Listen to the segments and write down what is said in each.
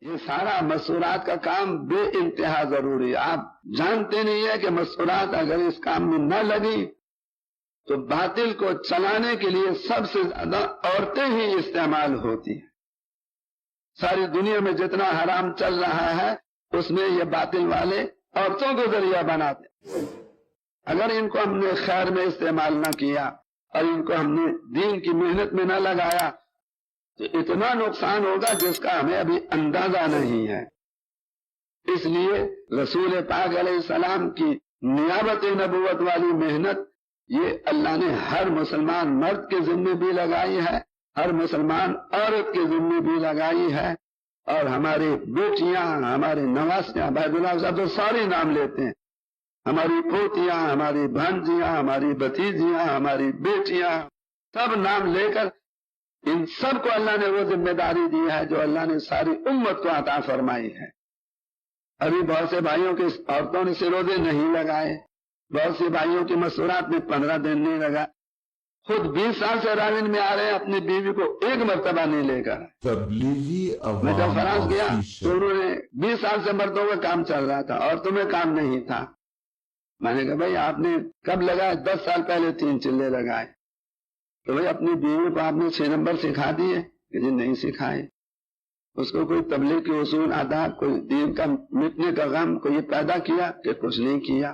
یہ سارا مستورات کا کام بے انتہا ضروری ہے. آپ جانتے نہیں ہیں کہ مستورات اگر اس کام میں نہ لگی تو باطل کو چلانے کے لیے سب سے زیادہ عورتیں ہی استعمال ہوتی ہیں. ساری دنیا میں جتنا حرام چل رہا ہے اس میں یہ باطل والے عورتوں کو ذریعہ بناتے ہیں. اگر ان کو ہم نے خیر میں استعمال نہ کیا اور ان کو ہم نے دین کی محنت میں نہ لگایا تو اتنا نقصان ہوگا جس کا ہمیں ابھی اندازہ نہیں ہے. اس لیے رسول پاک علیہ السلام کی نیابت نبوت والی محنت یہ اللہ نے ہر مسلمان مرد کے ذمے بھی لگائی ہے، ہر مسلمان عورت کے ذمے بھی لگائی ہے. اور ہماری بیٹیاں، ہمارے نواسیاں، عبید اللہ صاحب تو سارے نام لیتے ہیں، ہماری پوتیاں، ہماری بھانجیاں، ہماری بھتیجیاں، ہماری بیٹیاں، سب نام لے کر ان سب کو اللہ نے وہ ذمہ داری دی ہے جو اللہ نے ساری امت کو عطا فرمائی ہے. ابھی بہت سے بھائیوں کے عورتوں نے روزے نہیں لگائے، بہت سے بھائیوں کی مستورات میں 15 دن نہیں لگا. خود 20 سال سے راون میں آ رہے ہیں، اپنی بیوی کو ایک مرتبہ نہیں لے کر. میں جب فرانس گیا تو انہوں نے 20 سال سے مردوں کا کام چل رہا تھا، عورتوں میں کام نہیں تھا. میں نے کہا بھائی آپ نے کب لگائے؟ 10 سال پہلے 3 چلے لگائے. تو بھائی اپنی بیوی کو آپ نے 6 نمبر سکھا دیے کہ جی نہیں سکھائے. اس کو کوئی تبلیغ کے اصول آداب، کوئی دین کا مٹنے کا غم کوئی پیدا کیا کہ کچھ نہیں کیا.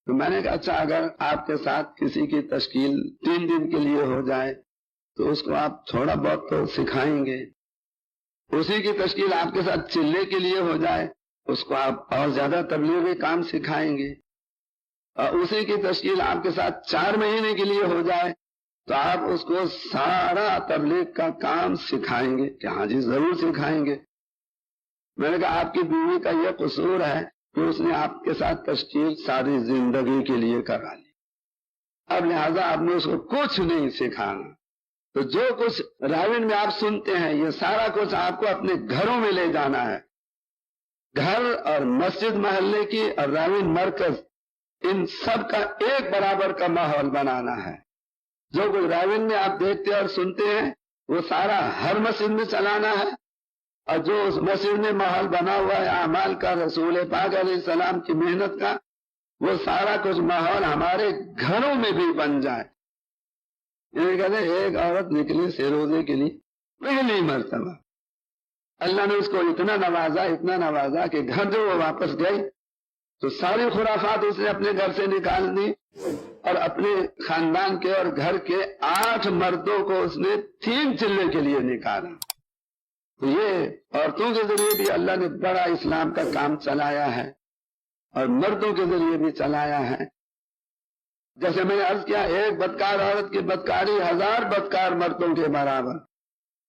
تو میں نے کہا اچھا اگر آپ کے ساتھ کسی کی تشکیل 3 دن کے لیے ہو جائے تو اس کو آپ تھوڑا بہت تو سکھائیں گے. اسی کی تشکیل آپ کے ساتھ چلے کے لیے ہو جائے اس کو آپ اور زیادہ تبلیغی کام سکھائیں گے. اور اسی کی تشکیل آپ کے ساتھ 4 مہینے کے لیے ہو جائے تو آپ اس کو سارا تبلیغ کا کام سکھائیں گے کہ ہاں جی ضرور سکھائیں گے. میں نے کہا آپ کی بیوی کا یہ قصور ہے کہ اس نے آپ کے ساتھ تشکیل ساری زندگی کے لیے کرا لی، اب لہذا آپ نے اس کو کچھ نہیں سکھانا. تو جو کچھ راون میں آپ سنتے ہیں یہ سارا کچھ آپ کو اپنے گھروں میں لے جانا ہے. گھر اور مسجد محلے کی اور راون مرکز ان سب کا ایک برابر کا ماحول بنانا ہے. جو کچھ راون میں آپ دیکھتے اور سنتے ہیں وہ سارا ہر مسجد میں چلانا ہے. اور جو اس مسجد میں ماحول بنا ہوا ہے اعمال کا، رسول پاک علیہ السلام کی محنت کا، وہ سارا کچھ ماحول ہمارے گھروں میں بھی بن جائے. یہ کہتے ہیں ایک عورت نکلی سے روزے کے لیے پہلی مرتبہ، اللہ نے اس کو اتنا نوازا کہ گھر جو وہ واپس گئی تو ساری خرافات اس نے اپنے گھر سے نکال دی اور اپنے خاندان کے اور گھر کے 8 مردوں کو اس نے 3 چلے کے لیے نکالا. تو یہ عورتوں کے ذریعے بھی اللہ نے بڑا اسلام کا کام چلایا ہے اور مردوں کے ذریعے بھی چلایا ہے. جیسے میں نے عرض کیا ایک بدکار عورت کی بدکاری 1000 بدکار مردوں کے برابر،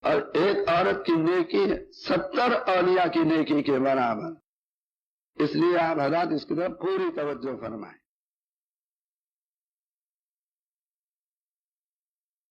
اور ایک عورت کی نیکی 70 اولیاء کی نیکی کے برابر. اس لیے آپ حضرات اس کی طرف پوری توجہ فرمائیں.